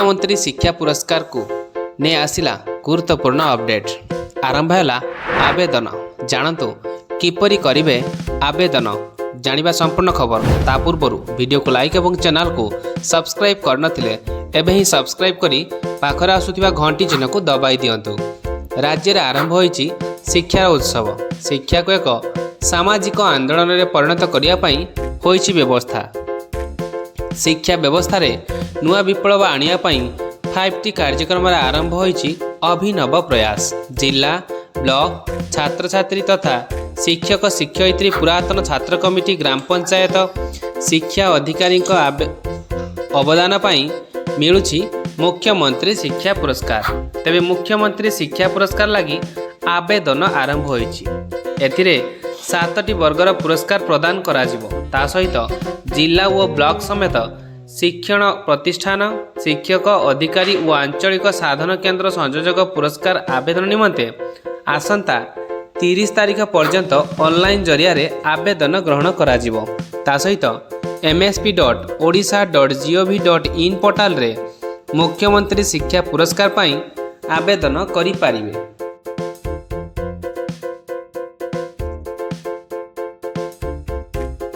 मुख्यमंत्री शिक्षा पुरस्कार को ने आसिला गुरुत्वपूर्ण अपडेट। आरंभ है आवेदन। जानतु किपरि करिवे आवेदन जानिबा संपूर्ण खबर। ता पूर्व वीडियो को लाइक और चैनल को सब्सक्राइब करनथिले एबे ही सब्सक्राइब करी पाखरे आसुथिबा घंटी चिन्ह को दबाई दियंतु। राज्य में आरंभ होईची शिक्षा उत्सव। शिक्षा को एक सामाजिक आंदोलन में परिणत करने होईची व्यवस्था। शिक्षा व्यवस्था रे नुआ विप्लव आनिया 5T कार्यक्रम आरंभ होईची अभिनव प्रयास। जिला ब्लॉक छात्र छात्री तथा शिक्षक शिक्षयित्री पुरातन छात्र कमिटी ग्राम पंचायत शिक्षा अधिकारी अवदान मिलुची मुख्यमंत्री शिक्षा पुरस्कार। तेबे मुख्यमंत्री शिक्षा पुरस्कार लगी आवेदन आरंभ होईची। एथिरे 7टी वर्गर पुरस्कार प्रदान करा जिवो। ता सहित जिला और ब्लॉक समेत शिक्षण प्रतिष्ठान शिक्षक अधिकारी और आंचलिक साधन केन्द्र संयोजक पुरस्कार आवेदन निमंते आसंता 30 तारीख पर्यंत ऑनलाइन जरिया रे आवेदन ग्रहण करा जिवो। ता सहित msp.odisha.gov.in पोर्टल रे मुख्यमंत्री शिक्षा पुरस्कार पाई आवेदन करि पारिबे।